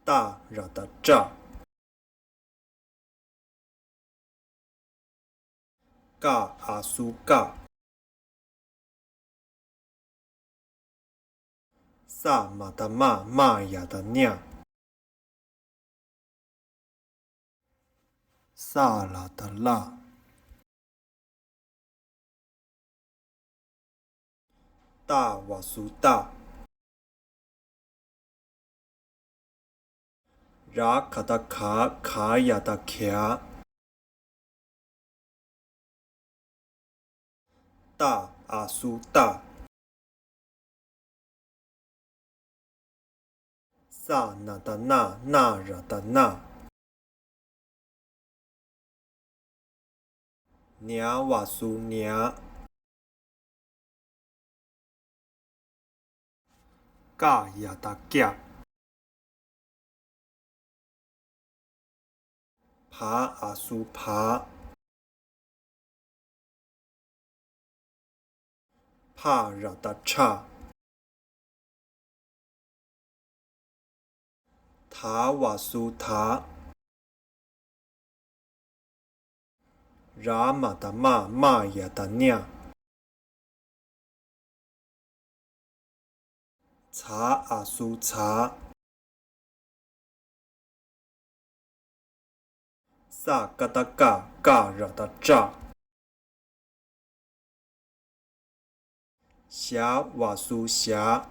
大ra的炸，嘎阿苏嘎，萨马的玛玛雅的酿，萨拉的拉，大瓦苏大，ra卡的卡卡雅的卡，大阿苏大，萨那的那那ra的那，娘瓦苏娘，嘎雅的嘎，爬阿苏爬，帕ra的差，塔瓦苏塔，ra玛的玛玛雅的酿，查阿苏查，萨嘎达嘎嘎ra的炸，霞瓦苏霞，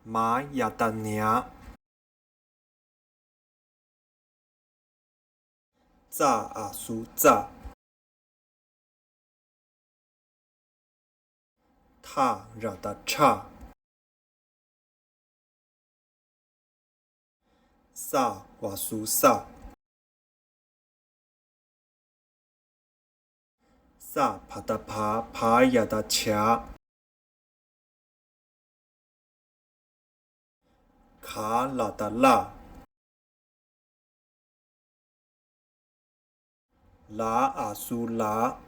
玛雅的娘，炸阿苏炸，塔ra的差，萨瓦苏萨，萨帕的帕帕雅的卡，卡拉的拉，拉阿苏拉，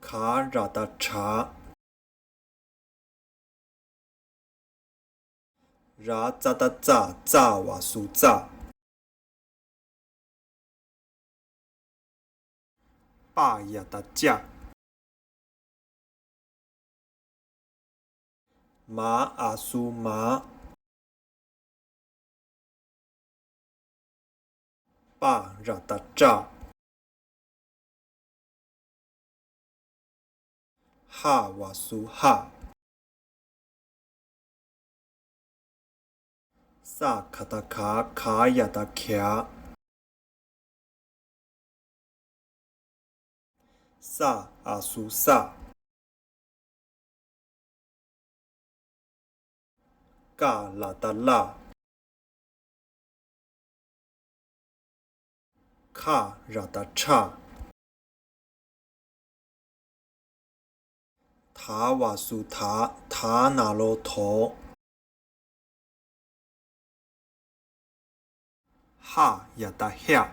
卡ra的查，ra扎的扎扎瓦苏扎，巴雅的架，马阿苏马，巴ra的炸，哈瓦苏哈，萨卡的卡卡雅的卡，萨阿苏萨，嘎拉的拉，卡ra的差，塔瓦苏塔塔那罗头，哈雅的哈，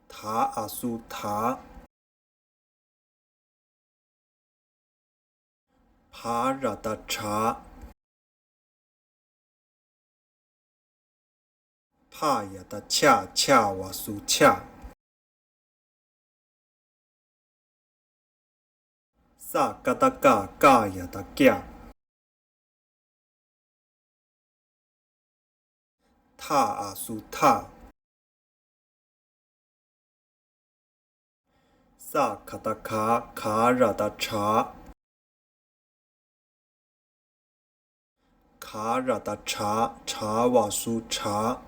塔阿苏塔，帕ra的查，帕雅的恰恰瓦苏恰，萨嘎达嘎嘎雅的嘎，塔阿苏塔，萨卡达卡卡ra的查，卡ra的查查瓦苏查，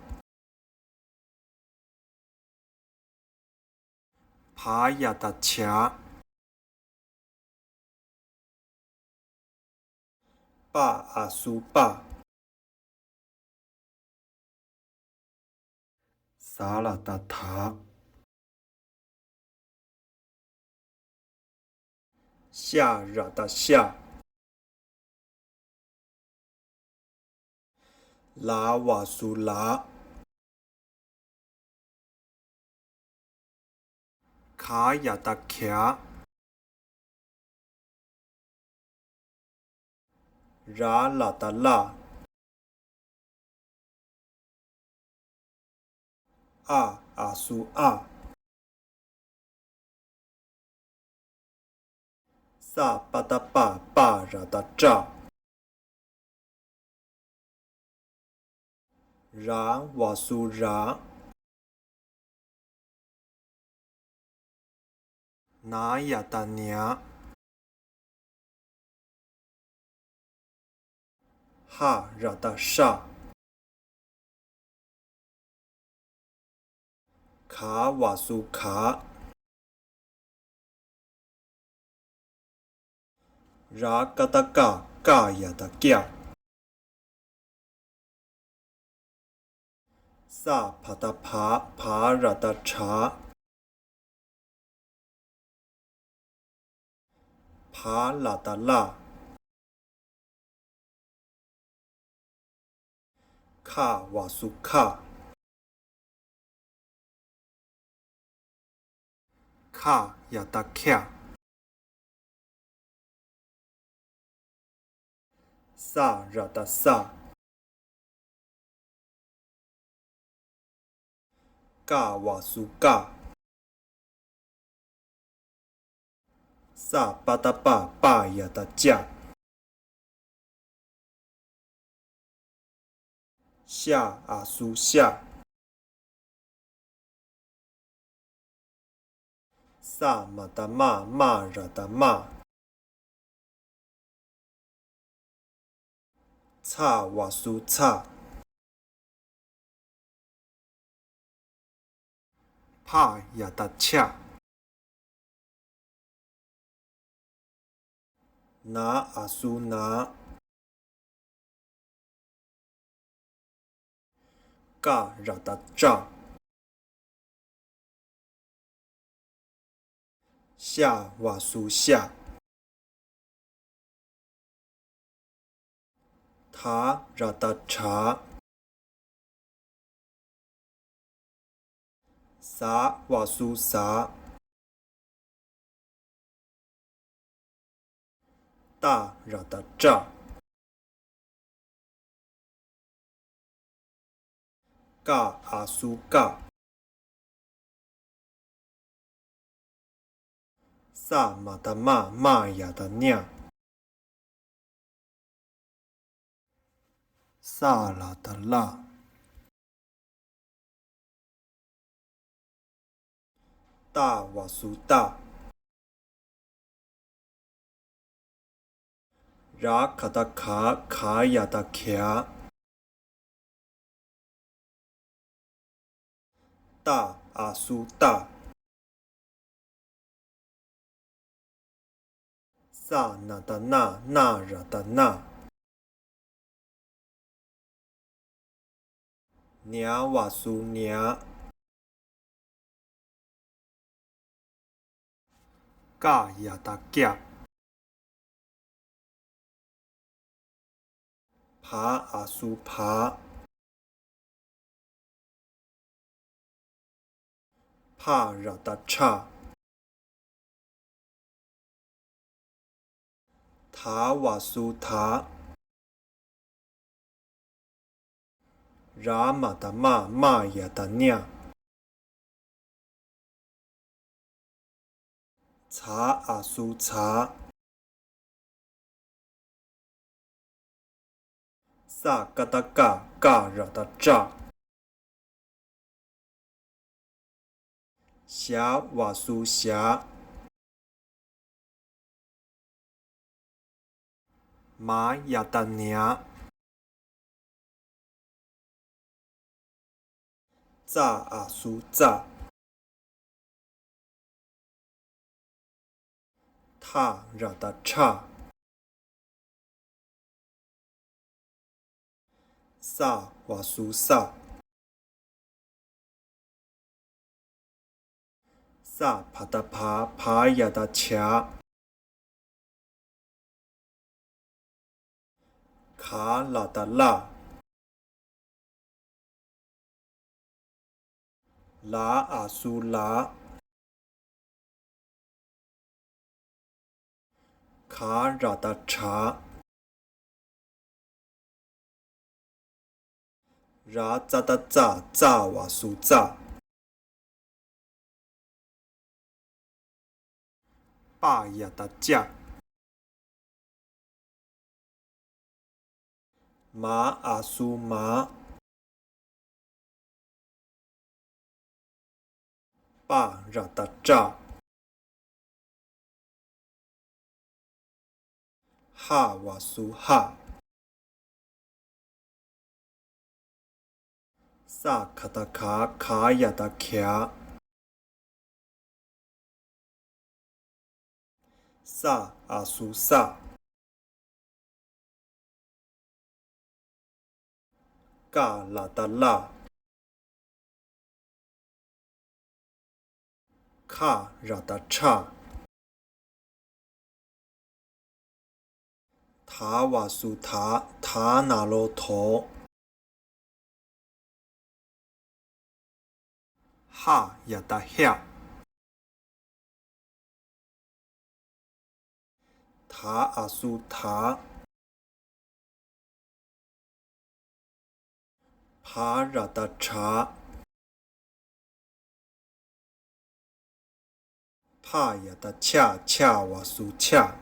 帕雅的恰，巴阿苏巴，萨拉达塔，夏ra的夏，拉瓦苏拉，卡亚达卡，拉拉达拉，阿苏啊，萨巴达巴拉达扎，拉瓦苏拉，拿亚达娘。哈拉达沙，卡瓦苏卡，拉嘎达嘎亚达嘎，萨帕达帕拉达查，帕拉达拉，卡瓦苏卡，卡亚达卡，萨拉达萨，嘎瓦苏嘎，萨巴达巴亚达加，夏阿苏夏，萨马达马拉达马，查瓦苏查，帕亚达恰，拿阿苏拿，嘎拉达扎，夏瓦苏夏，塔拉达查，萨瓦苏萨，大拉达扎，嘎阿苏嘎，萨马达马亚达娘，萨拉达拉，大瓦苏大，拉卡达卡亚达卡，大阿苏大，萨那达那拉达那，娘瓦苏娘，嘎亚达嘎，爬阿苏爬，帕拉达查，塔瓦苏塔，拉马达马亚达娘，查阿苏查，萨嘎达嘎拉达扎，霞瓦苏霞，马亚达娘，扎阿苏扎，塔拉达查，萨瓦苏萨，萨帕达帕亚达恰，卡拉达拉，拉阿苏拉，卡拉达查，拉扎达扎扎瓦苏扎，巴亚达加，马阿苏马，巴拉达扎，哈瓦苏哈。萨卡达卡卡亚达卡，萨阿苏萨，嘎拉达拉，卡拉达查，塔瓦苏塔塔那罗陀，哈亚达夏，塔阿苏塔，帕拉达查，帕亚达恰恰瓦苏恰，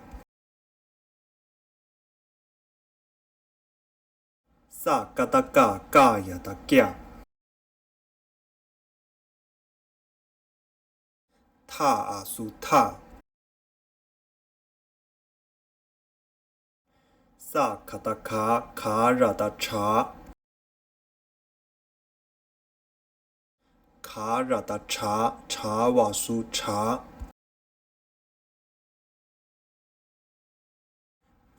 萨嘎达嘎嘎亚达嘎，塔阿苏塔，萨卡达卡卡拉达查，卡拉达查查瓦苏查，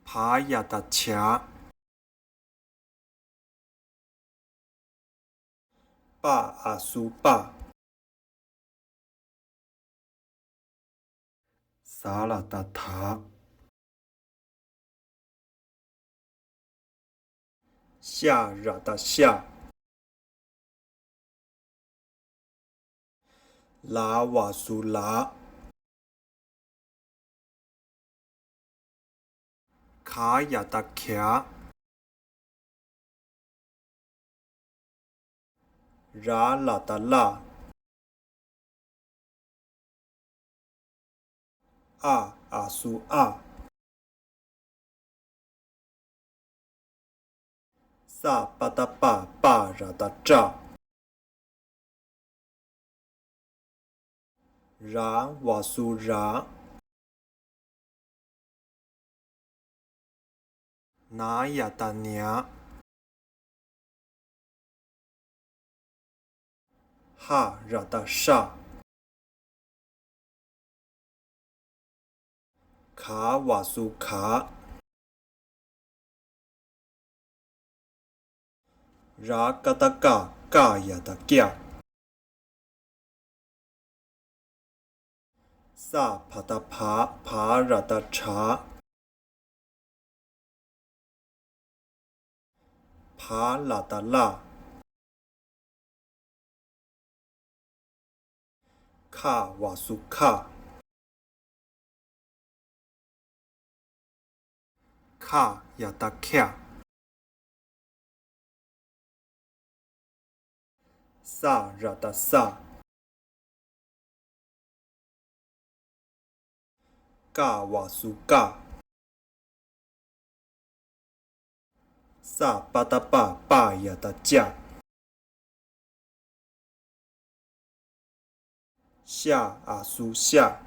帕亚达恰，巴阿苏巴，萨拉达塔，夏拉达夏，拉瓦苏拉，卡亚达卡，拉拉达拉，阿苏阿，萨巴达巴巴拉达扎，拉瓦苏拉，那亚达尼亚，哈拉达沙，卡瓦苏卡，拉嘎达嘎嘎亚达嘎，萨帕达帕帕拉达查，帕拉达拉，卡瓦苏卡，卡亚达卡，萨拉达萨，嘎瓦苏嘎，萨巴达巴巴亚达加，夏阿苏夏，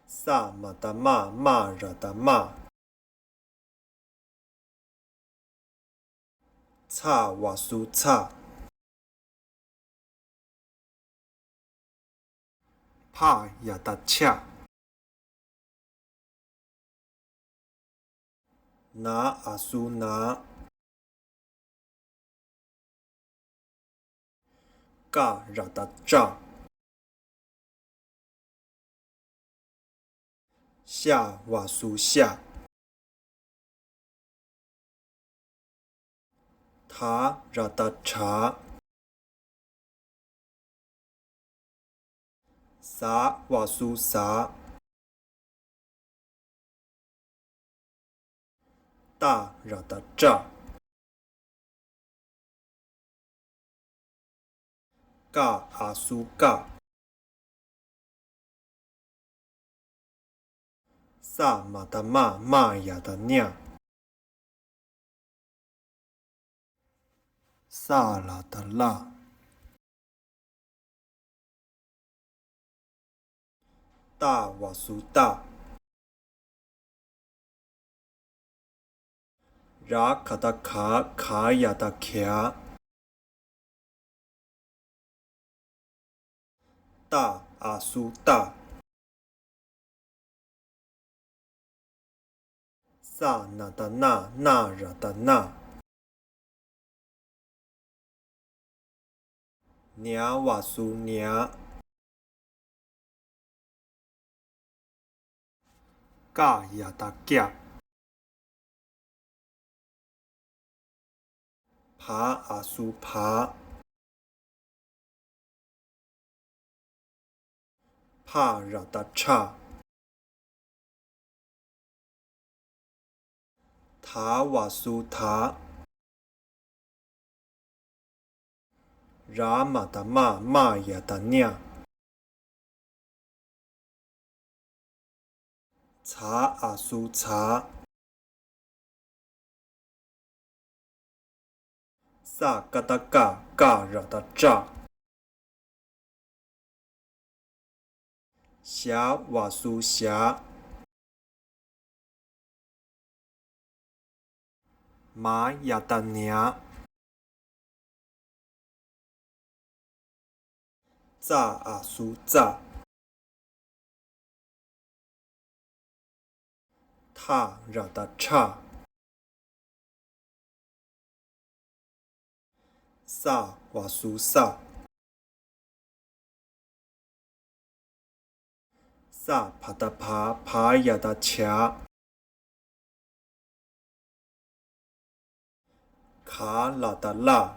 萨马达玛玛拉达玛，查瓦苏查，帕亚达恰，拿阿苏拿，嘎拉达扎，夏瓦苏夏，塔拉达查，萨瓦苏萨，大ra da ja，嘎阿苏嘎，萨马达玛呀的nha，萨拉的拉，大瓦苏大。ra卡达卡呀的卡，大阿苏大，萨那的那ra的那，娘瓦苏娘，嘎呀的嘎，爬阿苏爬，帕ra的叉，塔瓦苏塔。ra马的玛呀的nha，查阿苏查，萨嘎达嘎ra的扎，霞瓦苏霞，玛呀的娘，扎阿苏扎，塔ra的叉。萨瓦苏萨，萨帕达爬呀的卡，卡拉的拉，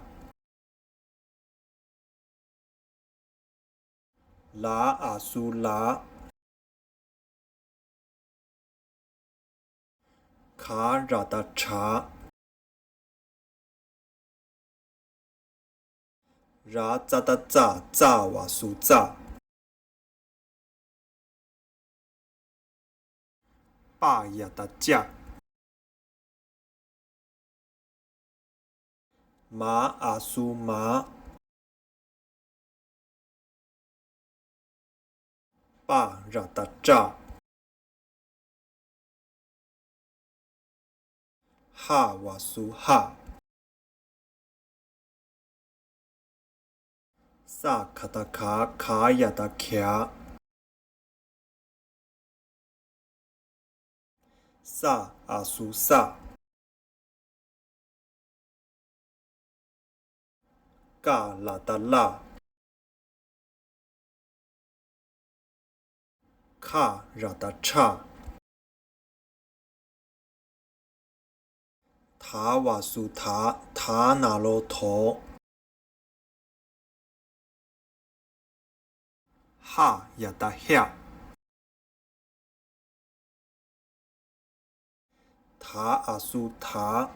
拉阿苏拉，卡ra的查，ra扎的扎瓦苏扎，巴呀的加，马阿苏马，巴ra的扎，哈瓦苏哈，萨卡达卡呀的卡，萨阿苏萨，嘎拉的拉，卡ra的叉，塔瓦苏塔那罗头，哈呀的哈，塔阿苏塔，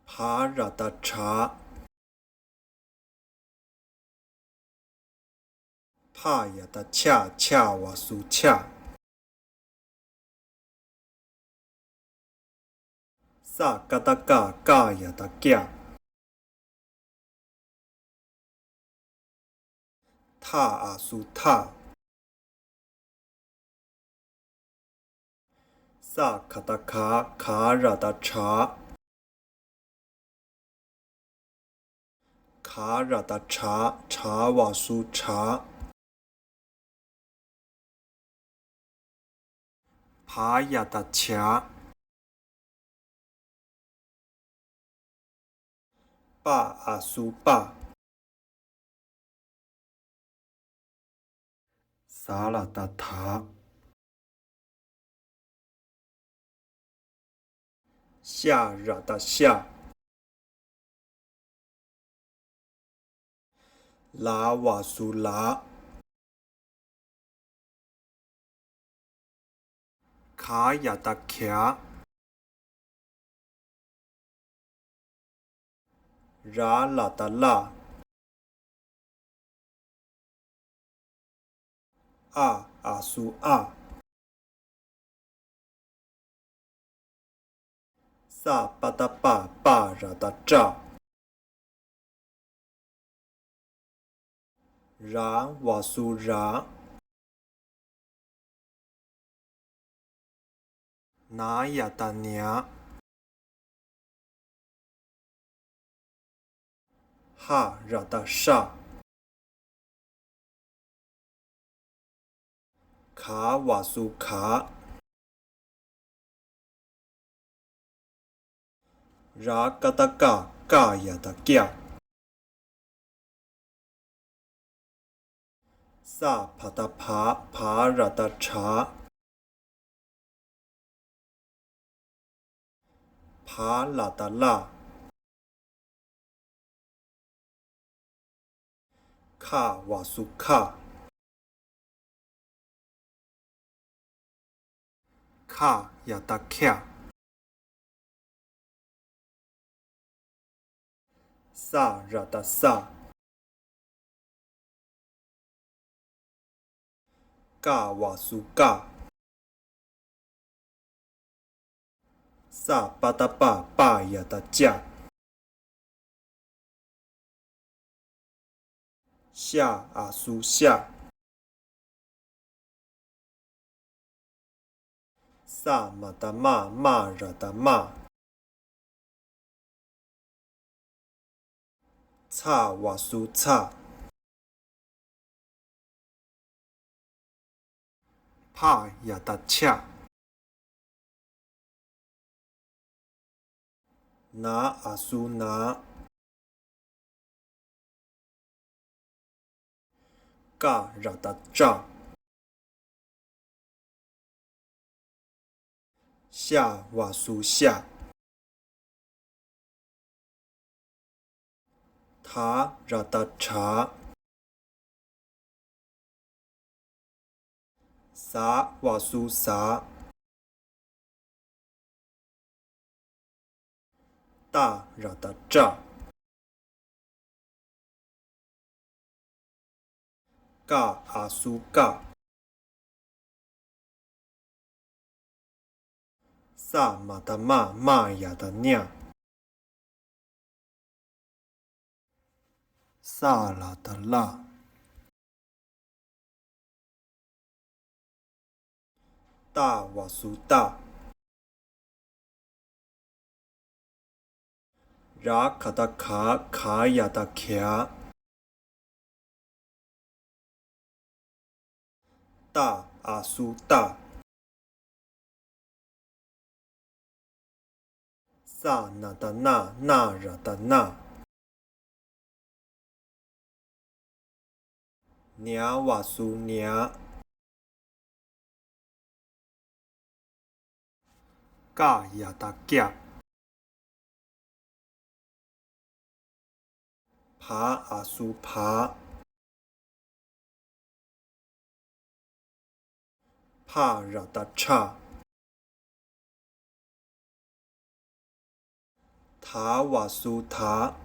爬ra的查，帕呀的恰瓦苏恰，萨嘎达嘎呀的嘎，塔阿苏塔，萨卡达卡ra的查，卡ra的查瓦苏查，爬呀的恰，巴阿苏巴，萨拉达塔，夏ra的夏，拉瓦苏拉，卡亚达卡，拉拉达拉，阿苏阿，萨巴达巴巴拉达扎，拉瓦苏拉，那亚达尼亚，哈拉达沙，卡瓦苏卡，拉嘎达嘎嘎亚达嘎，萨帕达帕帕拉达查，帕拉达拉，卡瓦苏卡，卡亚达卡，萨拉达萨，嘎瓦苏嘎，萨巴达巴巴亚达加，夏阿苏夏，萨马达玛玛拉达玛，查瓦苏查，帕亚达恰，拿阿苏拿，嘎拉达扎，夏瓦苏夏，塔拉达查，萨瓦苏萨，大拉达扎，嘎阿苏嘎，萨马达玛玛亚达涅，萨拉达拉，大瓦苏大，拉卡达卡卡亚达卡，大阿苏大，萨那达那那拉达那，尼瓦苏尼，嘎亚达嘎，帕阿苏帕，帕拉达查，塔瓦苏塔，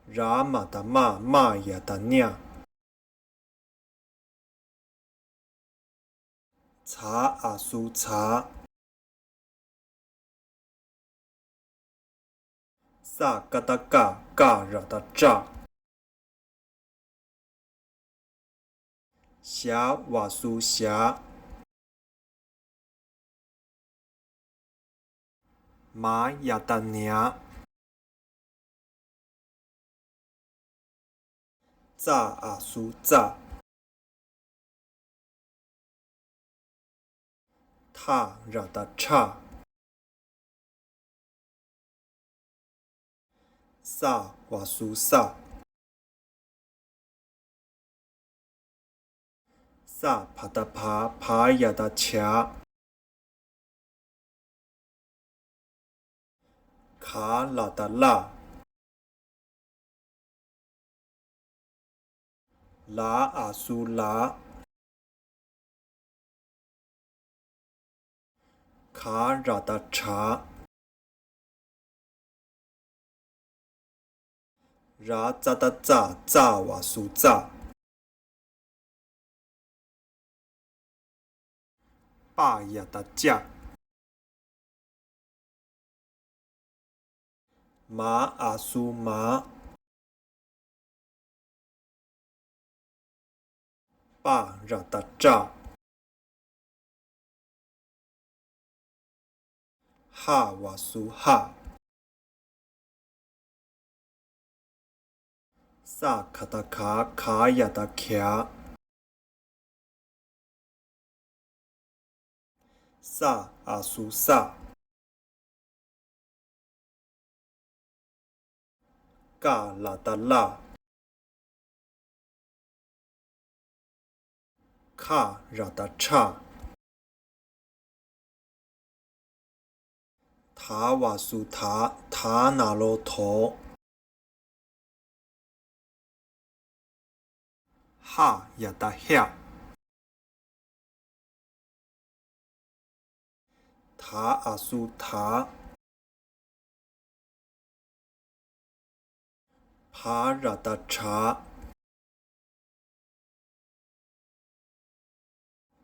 拉玛达玛玛亚达涅，查阿苏查，萨嘎达嘎嘎拉达扎，夏瓦苏夏，玛亚达涅，扎阿苏扎，塔拉达查，萨瓦苏萨，萨帕达帕帕亚达恰，卡拉达拉，拉阿苏拉，卡拉达查，拉扎达扎扎瓦苏扎，巴亚达加，马阿苏马，巴拉达扎。哈瓦苏哈，萨卡达卡卡亚达卡，萨阿苏萨，嘎拉达拉，卡拉达查，塔瓦苏塔塔那罗陀，哈亚达夏，塔阿苏塔，帕拉达查，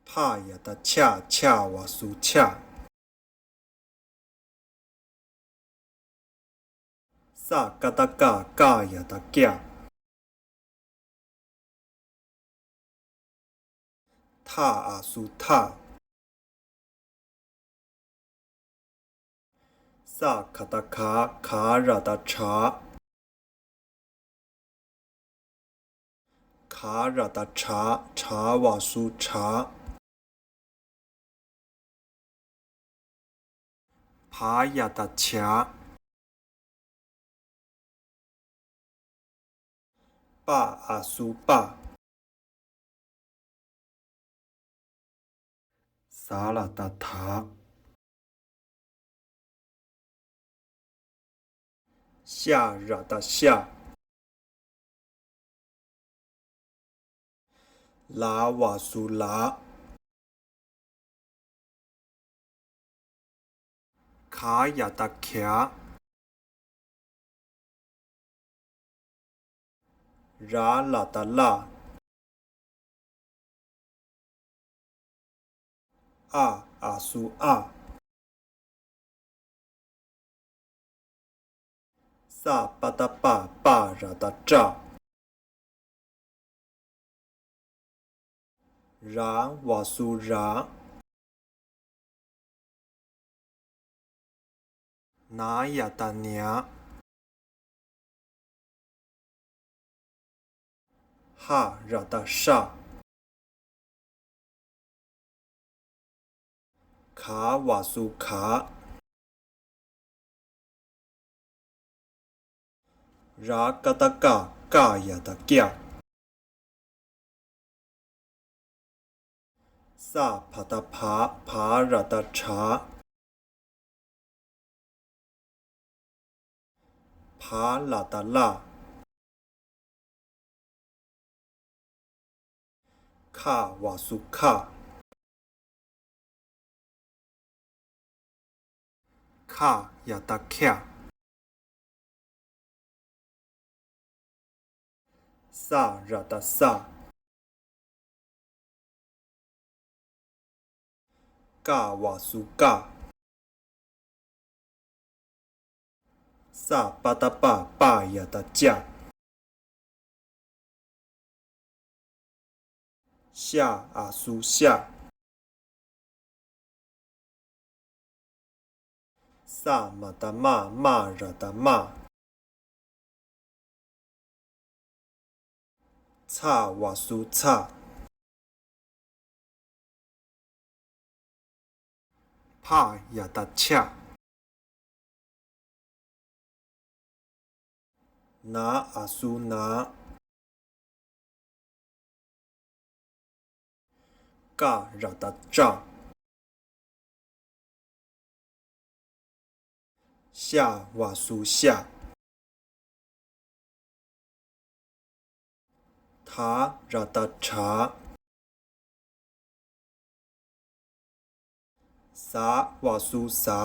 帕亚达恰恰瓦苏恰，萨嘎达嘎嘎亚达嘎，塔阿苏塔，萨卡达卡卡拉达查，卡拉达查查瓦苏查，帕亚达恰，巴阿苏巴，萨拉达塔，夏拉达夏，拉瓦苏拉，卡亚达卡，拉拉达拉，阿苏阿，萨巴达巴巴拉达扎，拉瓦苏拉，那亚达尼亚，哈拉达沙，卡瓦苏卡，拉嘎达嘎嘎亚达嘎，萨帕达帕帕拉达查，帕拉达拉，卡瓦苏卡，卡亚达卡，萨拉达萨，嘎瓦苏嘎，萨巴达巴巴亚达加，夏阿苏夏，萨马达玛玛拉达玛，查瓦苏查，帕亚达恰，拿阿苏拿，嘎拉达扎，夏瓦苏夏， ราตาชาสาวาสุสา